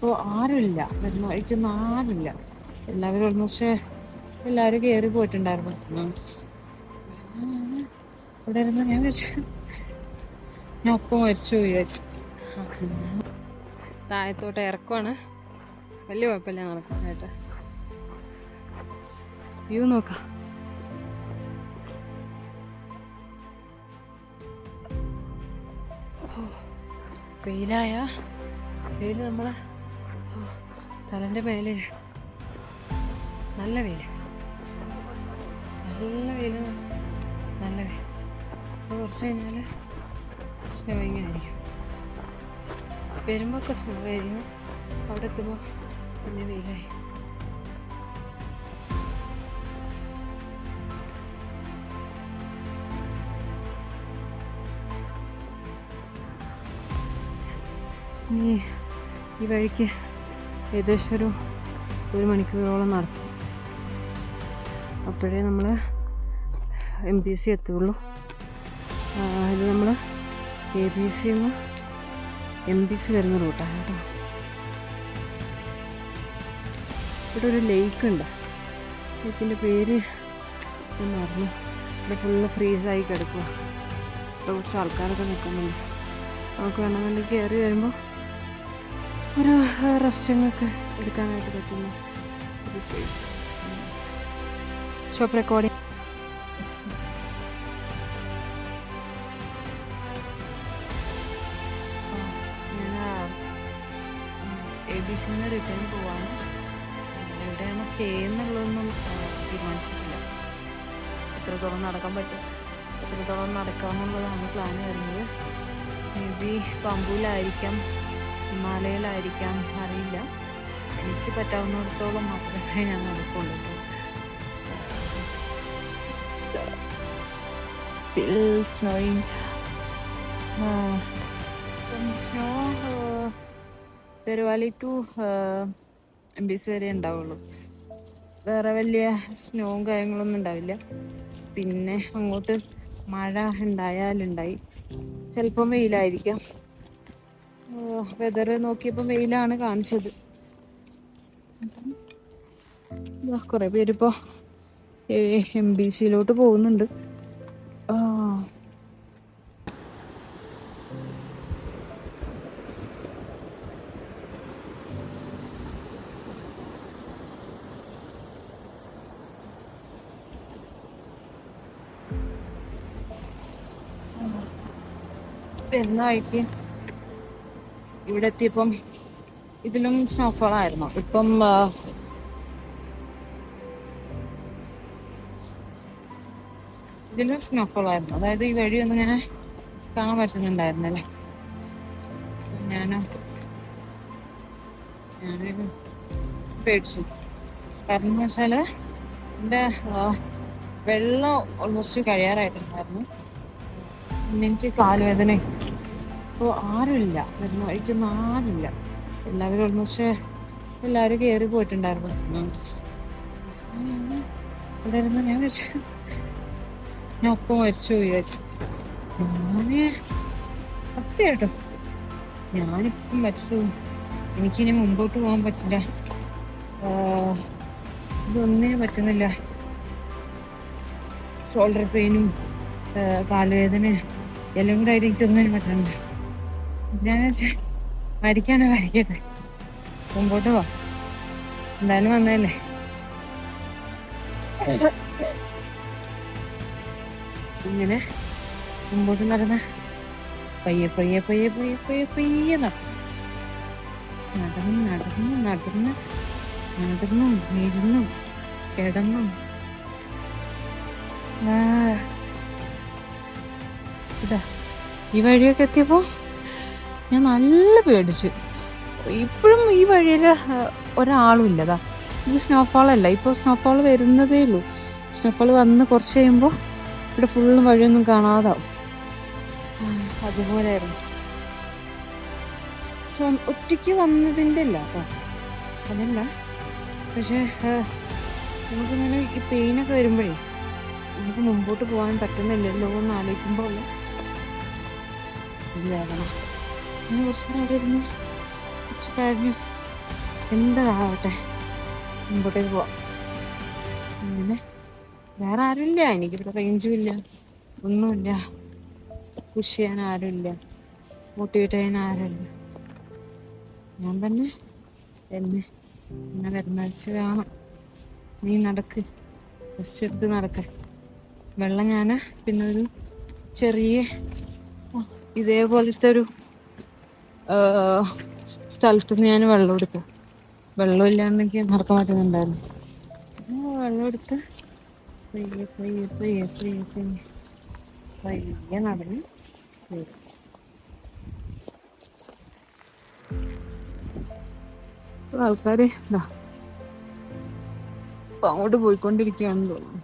ഇപ്പോൾ ആരുമില്ല, വരുന്ന വഴിക്കൊന്നും ആരുമില്ല. എല്ലാവരും ഓൾമോസ്റ്റ് എല്ലാവരും കയറി പോയിട്ടുണ്ടായിരുന്നു. ഇവിടെ ഇരുന്ന് ഞാൻ വിചാരിച്ചു ഞാൻ ഒപ്പം മരിച്ചു വിചാരിച്ചു. താഴത്തോട്ട് ഇറക്കുവാണ്. വലിയ കുഴപ്പമില്ല നടക്കാനായിട്ട്. വ്യൂ നോക്കാം. വെയിലായ വെയിൽ നമ്മളെ തലൻ്റെ മേലെ നല്ല വെയിൽ, നല്ല വെയിൽ, നല്ല വെയിൽ. അപ്പോൾ കുറച്ച് കഴിഞ്ഞാൽ സ്നോയിങ് ആയിരിക്കും. വരുമ്പോൾ സ്നോ ആയിരിക്കും, അവിടെ എത്തുമ്പോൾ പിന്നെ വെയിലായി. ഈ വഴിക്ക് ഏകദേശം ഒരു മണിക്കൂറോളം നടക്കും. അപ്പോഴേ നമ്മൾ MPC എത്തുള്ളൂ. ഇത് നമ്മൾ ABC നിന്ന് MPC വരുന്ന റൂട്ടാണ് കേട്ടോ. ഇവിടെ ഒരു ലേക്ക് ഉണ്ട്. ലേക്കിൻ്റെ പേര് ഞാൻ മറന്നു. ഇവിടെ ഫുള്ള് ഫ്രീസായി കിടക്കുക. ഇവിടെ കുറച്ച് ആൾക്കാരൊക്കെ നിൽക്കുന്നുണ്ട്. നമുക്ക് വേണമെന്നുണ്ടെങ്കിൽ കയറി വരുമ്പോൾ ഒരു റെസ്റ്റിങ്ങൊക്കെ എടുക്കാനായിട്ട് പറ്റുന്ന ഒരു സ്പേസ്. Stop recording. ഞാൻ ABC റിട്ടേൺ പോവാണ്. എവിടെയാണ് സ്റ്റേ എന്നുള്ളതൊന്നും തീരുമാനിച്ചിട്ടില്ല. എത്രത്തോളം നടക്കാൻ പറ്റും, എത്രത്തോളം നടക്കാമെന്നുള്ളതാണ് പ്ലാൻ വരുന്നത്. മേ ബി പമ്പൂലായിരിക്കാം, ഹിമാലയയിലായിരിക്കാം, അറിയില്ല. എനിക്ക് പറ്റാവുന്നിടത്തോളം മാത്രമേ ഞാൻ നടക്കുള്ളൂ കേട്ടോ. Still snowing. സ്നോ പെരുവാലി ടു MPC വരെ ഉണ്ടാവുള്ളൂ. വേറെ വലിയ സ്നോവും കാര്യങ്ങളൊന്നും ഉണ്ടാവില്ല. പിന്നെ അങ്ങോട്ട് മഴ ഉണ്ടായാലുണ്ടായി, ചിലപ്പം വെയിലായിരിക്കാം. വെതർ നോക്കിയപ്പോൾ വെയിലാണ് കാണിച്ചത്. കുറേ പേരിപ്പോൾ MPCയിലോട്ട് പോകുന്നുണ്ട്. വരുന്ന വഴിക്ക് ഇവിടെ എത്തിയപ്പം ഇതിലും സ്നോഫോൾ ആയിരുന്നു. ഇപ്പം ഇതിലും സ്നോഫോൾ ആയിരുന്നു. അതായത് ഈ വഴിയൊന്നും ഇങ്ങനെ കാണാൻ പറ്റുന്നുണ്ടായിരുന്നല്ലേ. ഞാൻ പേടിച്ചു. കാരണം എന്ന് വെച്ചാൽ എൻ്റെ വെള്ളം ഓൾമോസ്റ്റ് കഴിയാറായിട്ടുണ്ടായിരുന്നു. പിന്നെ എനിക്ക് കാലുവേദന. ഇപ്പോൾ ആരുമില്ല, വരുന്ന വഴിക്കൊന്നും ആരുമില്ല. എല്ലാവരും ഓൾമോസ്റ്റ് എല്ലാവരും കയറി പോയിട്ടുണ്ടായിരുന്നു. ഇവിടെ ഇരുന്ന് ഞാൻ വിചാരിച്ചു ഞാൻ ഒപ്പം മരിച്ചു വിചാരിച്ചു. സത്യമായിട്ടും ഞാനിപ്പം മരിച്ചു. എനിക്കിനി മുമ്പോട്ട് പോകാൻ പറ്റില്ല. ഇതൊന്നിനും പറ്റുന്നില്ല. ഷോൾഡർ പെയിനും കാലുവേദന എല്ലാം കൂടെ ആയിട്ട് എനിക്കൊന്നിനും പറ്റുന്നില്ല. ഞാൻ മരിക്കാനോ മരിക്കട്ടെ, മുമ്പോട്ട് പോവാം. എന്തായാലും വന്നതല്ലേ. ഇങ്ങനെ മുമ്പോട്ട് നടന്ന പയ്യെ പയ്യെ പയ്യെ പയ്യെ പയ്യെ പയ്യെ നടന്നു നടന്നു നടന്ന് നടന്നും ഇരുന്നും കിടന്നും ഇതാ ഈ വഴിയൊക്കെ എത്തിയപ്പോൾ ഞാൻ നല്ല പേടിച്ചു. ഇപ്പോഴും ഈ വഴിയിൽ ഒരാളും ഇല്ലതാ. ഇത് സ്നോഫോളല്ല, ഇപ്പോൾ സ്നോഫോൾ വരുന്നതേ ഉള്ളൂ. സ്നോഫോൾ വന്ന് കുറച്ച് കഴിയുമ്പോൾ ഇവിടെ ഫുള്ളും വഴിയൊന്നും കാണാതാവും. അതുപോലെയായിരുന്നു. ഒറ്റയ്ക്ക് വന്നതിൻ്റെ അല്ല കേട്ടോ, അതല്ല. പക്ഷേ നമുക്കിങ്ങനെ ഈ പെയിനൊക്കെ വരുമ്പോഴേ നമുക്ക് മുമ്പോട്ട് പോകാൻ പറ്റുന്നില്ലല്ലോ എന്ന് ആലോചിക്കുമ്പോൾ വേദന. അങ്ങനെ കുറച്ച് നേരം ഇരുന്ന് കുറച്ച് കഴിഞ്ഞു എന്താവട്ടെ, മുമ്പോട്ടേക്ക് പോവാം. അങ്ങനെ വേറെ ആരുമില്ല, എനിക്കിവിടെ റേഞ്ചും ഇല്ല, ഒന്നുമില്ല, പുഷ് ചെയ്യാൻ ആരുമില്ല, മോട്ടിവേറ്റ് ചെയ്യാൻ ആരുമില്ല. ഞാൻ തന്നെ എന്നെ ഇങ്ങനെ വരുന്ന വെച്ച് കാണാം. നീ നടക്ക്, കുറച്ചെടുത്ത് നടക്ക. വെള്ളം ഞാൻ പിന്നെ ഒരു ചെറിയ ഇതേപോലത്തെ ഒരു സ്ഥലത്ത് നിന്ന് ഞാൻ വെള്ളം എടുക്കുക. വെള്ളം ഇല്ലാണ്ടെങ്കിൽ നടക്കാൻ പറ്റുന്നുണ്ടായിരുന്നു. വെള്ളം എടുത്ത് പയ്യെ പയ്യെ പയ്യെ പയ്യെ പയ്യെ പയ്യെ നടന്ന് വരും. ആൾക്കാര് അങ്ങോട്ട് പോയിക്കൊണ്ടിരിക്കുകയാണെന്ന് തോന്നുന്നു.